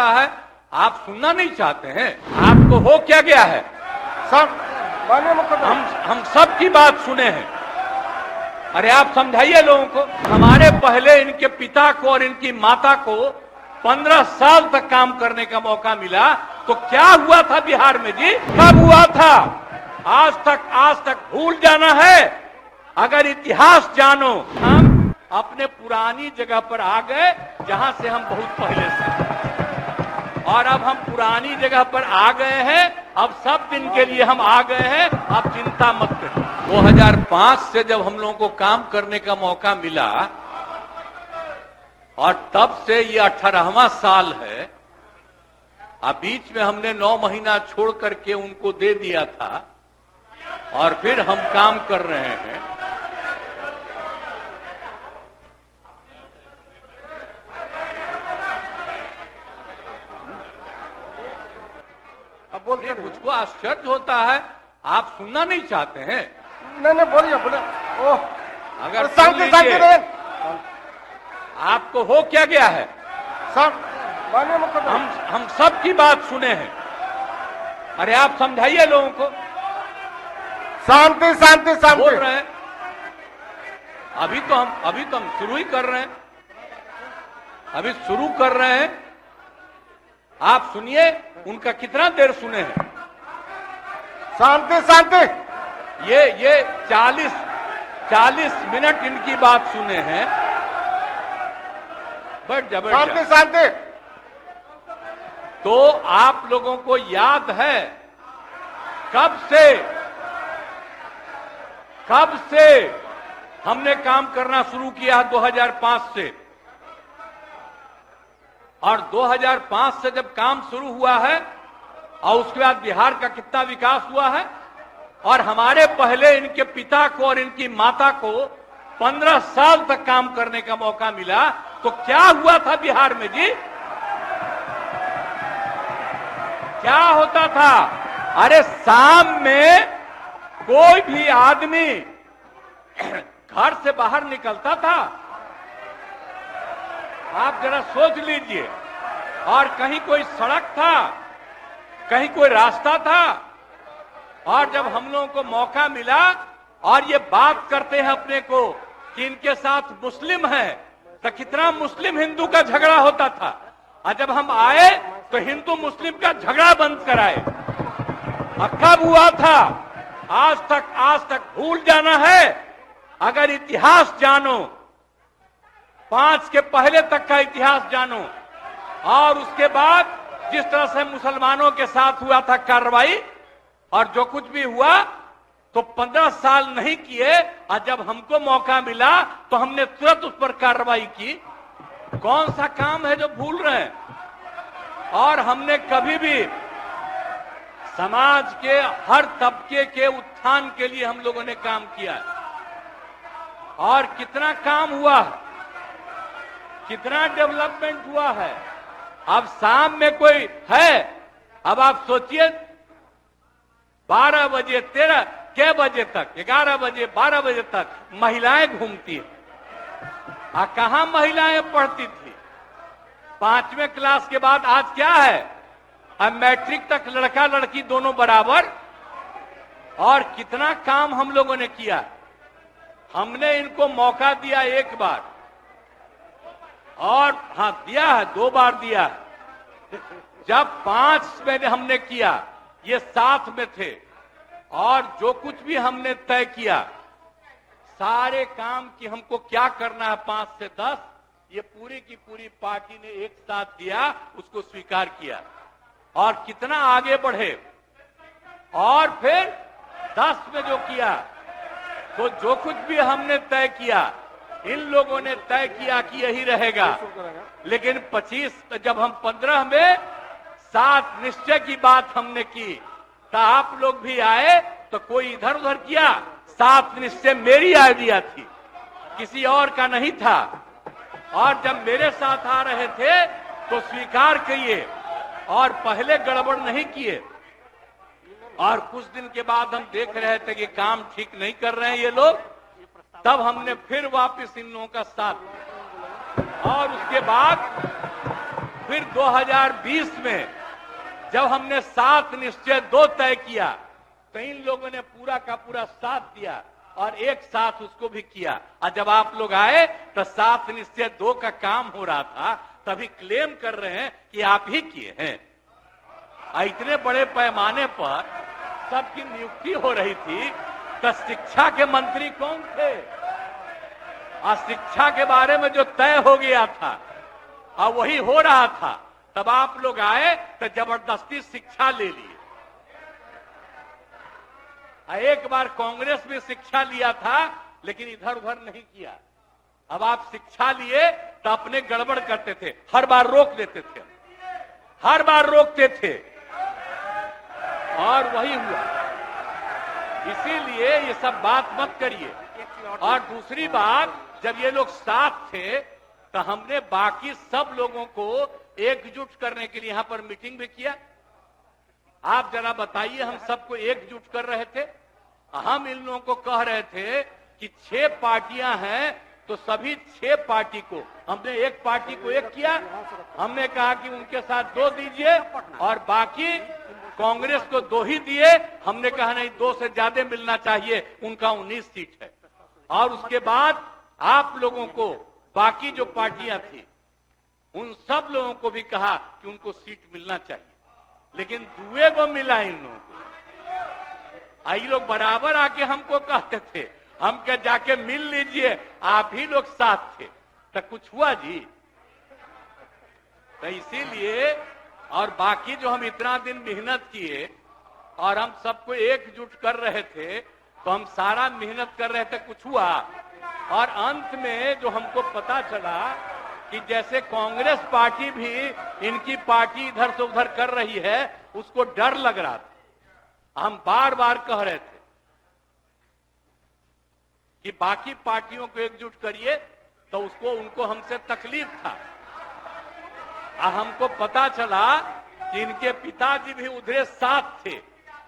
होता है आप सुनना नहीं चाहते हैं। आपको हो क्या गया है? सब माननीय मुख्यमंत्री, हम सब की बात सुने हैं। अरे आप समझाइए लोगों को। हमारे पहले इनके पिता को और इनकी माता को 15 साल तक काम करने का मौका मिला, तो क्या हुआ था बिहार में जी? कब हुआ था? आज तक भूल जाना है। अगर इतिहास जानो, हम अपने पुरानी जगह पर आ गए जहां से हम बहुत पहले से, और अब हम पुरानी जगह पर आ गए हैं। अब सब दिन के लिए हम आ गए हैं, आप चिंता मत करिए। 2005 से जब हम लोगों को काम करने का मौका मिला और तब से ये 18वां साल है। अब बीच में हमने 9 महीना छोड़ करके उनको दे दिया था और फिर हम काम कर रहे हैं। अब बोलिए, मुझको आश्चर्य होता है आप सुनना नहीं चाहते हैं। नहीं बोलिए बोले। ओह, अगर शांति सुन शांति लीजिए, रहे। आपको हो क्या गया है? सब माननीय मुख्यमंत्री, हम सब की बात सुने हैं। अरे आप समझाइए लोगों को। शांति शांति बोल शांति। रहे हैं। अभी तो हम शुरू ही कर रहे हैं। अभी शुरू कर रहे हैं। आप सुनिए, उनका कितना देर सुने हैं। शांति शांति। ये 40 मिनट इनकी बात सुने हैं। बट शांति जबरदस्त। शांति। तो आप लोगों को याद है कब से हमने काम करना शुरू किया? 2005 से। और 2005 से जब काम शुरू हुआ है और उसके बाद बिहार का कितना विकास हुआ है, और हमारे पहले इनके पिता को और इनकी माता को 15 साल तक काम करने का मौका मिला, तो क्या हुआ था बिहार में जी? क्या होता था? अरे शाम में कोई भी आदमी घर से बाहर निकलता था, आप जरा सोच लीजिए, और कहीं कोई सड़क था, कहीं कोई रास्ता था, और जब हम लोगों को मौका मिला और ये बात करते हैं अपने को कि इनके साथ मुस्लिम है, तो कितना मुस्लिम हिंदू का झगड़ा होता था। और जब हम आए तो हिंदू मुस्लिम का झगड़ा बंद कराए। और कब हुआ था? आज तक भूल जाना है। अगर इतिहास जानो, 5 के पहले तक का इतिहास जानो, और उसके बाद जिस तरह से मुसलमानों के साथ हुआ था कार्रवाई, और जो कुछ भी हुआ, तो 15 साल नहीं किए, और जब हमको मौका मिला तो हमने तुरंत उस पर कार्रवाई की। कौन सा काम है जो भूल रहे हैं? और हमने कभी भी समाज के हर तबके के उत्थान के लिए हम लोगों ने काम किया है। और कितना काम हुआ है, कितना डेवलपमेंट हुआ है। अब शाम में कोई है, अब आप सोचिए 12 बजे 13 के बजे तक, 11 बजे 12 बजे तक महिलाएं घूमती है। कहां महिलाएं पढ़ती थी? 5वें क्लास के बाद आज क्या है? अब मैट्रिक तक लड़का लड़की दोनों बराबर। और कितना काम हम लोगों ने किया। हमने इनको मौका दिया एक बार, और हां दिया है, 2 बार दिया है। जब 5 में हमने किया, ये 7 में थे, और जो कुछ भी हमने तय किया, सारे काम की हमको क्या करना है 5 से 10, ये पूरी की पूरी पार्टी ने एक साथ दिया, उसको स्वीकार किया, और कितना आगे बढ़े। और फिर 10 में जो किया, तो जो कुछ भी हमने तय किया, इन लोगों ने तय किया कि यही रहेगा। लेकिन 25 जब हम 15 में 7 निश्चय की बात हमने की, तो आप लोग भी आए, तो कोई इधर उधर किया। 7 निश्चय मेरी आइडिया थी, किसी और का नहीं था। और जब मेरे साथ आ रहे थे तो स्वीकार किए, और पहले गड़बड़ नहीं किए। और कुछ दिन के बाद हम देख रहे थे कि काम ठीक नहीं कर रहे हैं ये लोग, तब हमने फिर वापस इन लोगों का साथ, और उसके बाद फिर 2020 में जब हमने 7 निश्चय 2 तय किया तो इन लोगों ने पूरा का पूरा साथ दिया और एक साथ उसको भी किया। और जब आप लोग आए तो 7 निश्चय 2 का काम हो रहा था, तभी क्लेम कर रहे हैं कि आप ही किए हैं। इतने बड़े पैमाने पर सबकी नियुक्ति हो रही थी, तो शिक्षा के मंत्री कौन थे? और शिक्षा के बारे में जो तय हो गया था और वही हो रहा था, तब आप लोग आए तो जबरदस्ती शिक्षा ले लिए। एक बार कांग्रेस में शिक्षा लिया था, लेकिन इधर उधर नहीं किया। अब आप शिक्षा लिए तो अपने गड़बड़ करते थे, हर बार रोक देते थे, हर बार रोकते थे, और वही हुआ। इसीलिए ये सब बात मत करिए। और दूसरी बात, जब ये लोग साथ थे तो हमने बाकी सब लोगों को एकजुट करने के लिए यहां पर मीटिंग भी किया। आप जरा बताइए, हम सबको एकजुट कर रहे थे। हम इन लोगों को कह रहे थे कि 6 पार्टियां हैं तो सभी 6 पार्टी को, हमने एक पार्टी को एक किया। हमने कहा कि उनके साथ 2 दीजिए और बाकी कांग्रेस को 2 ही दिए। हमने कहा नहीं, 2 से ज्यादा मिलना चाहिए, उनका 19 सीट है। और उसके बाद आप लोगों को बाकी जो पार्टियां थी उन सब लोगों को भी कहा कि उनको सीट मिलना चाहिए, लेकिन दुए को मिला इन लोगों को। ये लोग बराबर आके हमको कहते थे, हम क्या जाके मिल लीजिए, आप ही लोग साथ थे, तो कुछ हुआ जी? तो इसीलिए, और बाकी जो हम इतना दिन मेहनत किए और हम सबको एकजुट कर रहे थे, तो हम सारा मेहनत कर रहे थे, कुछ हुआ? और अंत में जो हमको पता चला कि जैसे कांग्रेस पार्टी भी इनकी पार्टी इधर से उधर कर रही है, उसको डर लग रहा था। हम बार बार कह रहे थे कि बाकी पार्टियों को एकजुट करिए, तो उसको उनको हमसे तकलीफ था। हमको पता चला कि इनके पिताजी भी उधरे साथ थे,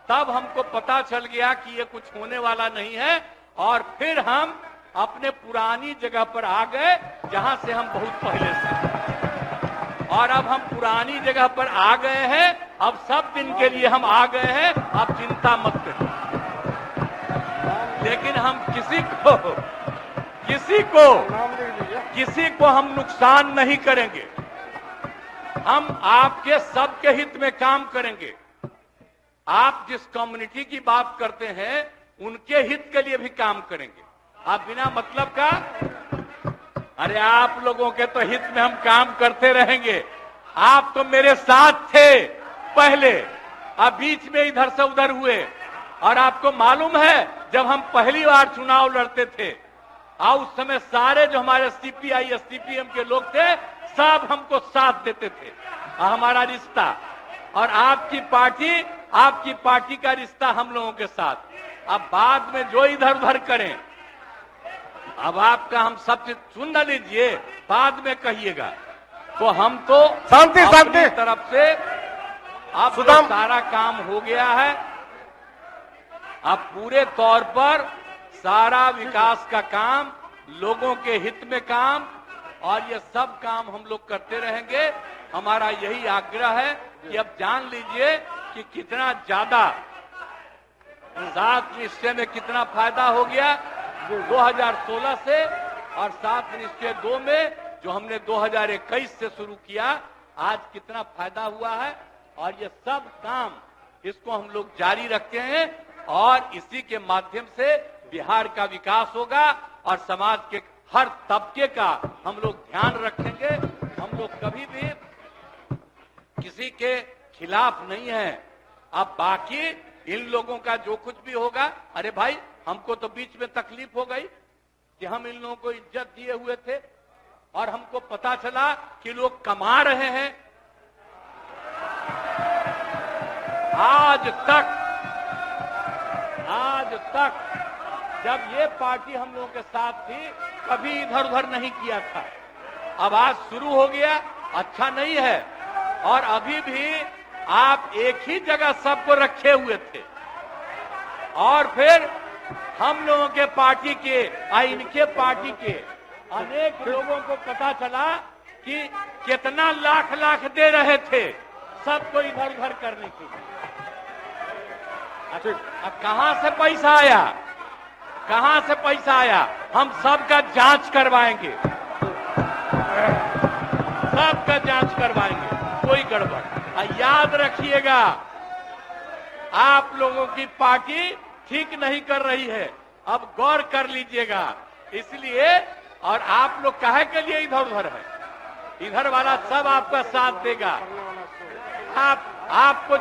तब हमको पता चल गया कि ये कुछ होने वाला नहीं है। और फिर हम अपने पुरानी जगह पर आ गए, जहां से हम बहुत पहले से। और अब हम पुरानी जगह पर आ गए हैं, अब सब दिन के लिए हम आ गए हैं, आप चिंता मत करिए। लेकिन हम किसी को हम नुकसान नहीं करेंगे। हम आपके सबके हित में काम करेंगे। आप जिस कम्युनिटी की बात करते हैं, उनके हित के लिए भी काम करेंगे। आप बिना मतलब का, अरे आप लोगों के तो हित में हम काम करते रहेंगे। आप तो मेरे साथ थे पहले, अब बीच में इधर से उधर हुए। और आपको मालूम है, जब हम पहली बार चुनाव लड़ते थे, उस समय सारे जो हमारे सीपीआई एसडीपीएम के लोग थे, सब हमको साथ देते थे। हमारा रिश्ता और आपकी पार्टी का रिश्ता हम लोगों के साथ। अब बाद में जो इधर उधर करें, अब आपका हम सब चीज सुन न लीजिए, बाद में कहिएगा। तो हम तो शांति तरफ से अब तो सारा काम हो गया है। अब पूरे तौर पर सारा विकास का काम, लोगों के हित में काम, और ये सब काम हम लोग करते रहेंगे। हमारा यही आग्रह है कि अब जान लीजिए कि कितना ज्यादा 7 निश्चय में कितना फायदा हो गया 2016 से, और 7 निश्चय 2 में जो हमने 2021 से शुरू किया, आज कितना फायदा हुआ है। और ये सब काम इसको हम लोग जारी रखते हैं, और इसी के माध्यम से बिहार का विकास होगा और समाज के हर तबके का हम लोग ध्यान रखेंगे। हम लोग कभी भी किसी के खिलाफ नहीं है। अब बाकी इन लोगों का जो कुछ भी होगा, अरे भाई हमको तो बीच में तकलीफ हो गई कि हम इन लोगों को इज्जत दिए हुए थे और हमको पता चला कि लोग कमा रहे हैं। आज तक जब ये पार्टी हम लोगों के साथ थी, कभी इधर उधर नहीं किया था। अब आज शुरू हो गया, अच्छा नहीं है। और अभी भी आप एक ही जगह सबको रखे हुए थे, और फिर हम लोगों के पार्टी के इनके पार्टी के अनेक लोगों को पता चला कि कितना लाख लाख दे रहे थे सबको इधर उधर करने के लिए। अब कहां से पैसा आया, कहां से पैसा आया? हम सबका जांच करवाएंगे, सबका जांच करवाएंगे, कोई गड़बड़। याद रखिएगा, आप लोगों की पार्टी ठीक नहीं कर रही है, अब गौर कर लीजिएगा। इसलिए और आप लोग काहे के लिए इधर उधर है? इधर वाला सब आपका साथ देगा। आपको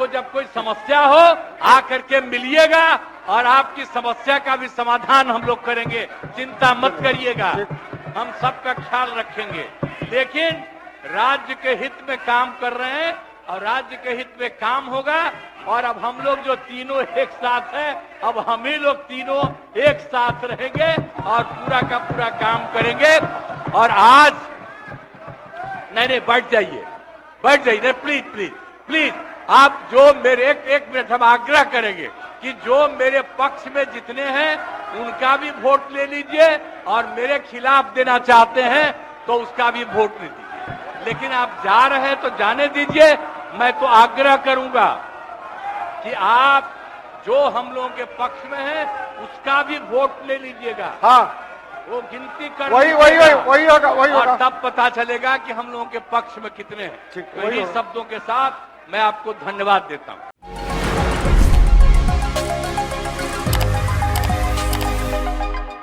जब कोई समस्या हो आकर के मिलिएगा और आपकी समस्या का भी समाधान हम लोग करेंगे, चिंता मत करिएगा, हम सबका ख्याल रखेंगे। लेकिन राज्य के हित में काम कर रहे हैं और राज्य के हित में काम होगा। और अब हम लोग जो तीनों एक साथ हैं, अब हम ही लोग तीनों एक साथ रहेंगे और पूरा का पूरा काम करेंगे। और आज नहीं बैठ जाइए, बैठ जाइए, प्लीज प्लीज प्लीज। आप जो मेरे एक मिनट हम आग्रह करेंगे कि जो मेरे पक्ष में जितने हैं उनका भी वोट ले लीजिए और मेरे खिलाफ देना चाहते हैं तो उसका भी वोट ले दीजिए। लेकिन आप जा रहे हैं तो जाने दीजिए। मैं तो आग्रह करूंगा कि आप जो हम लोगों के पक्ष में है उसका भी वोट ले लीजिएगा। हाँ, वो गिनती कर वही होगा। और तब पता चलेगा कि हम लोगों के पक्ष में कितने हैं। ठीक, तो इन्हीं शब्दों के साथ मैं आपको धन्यवाद देता हूं।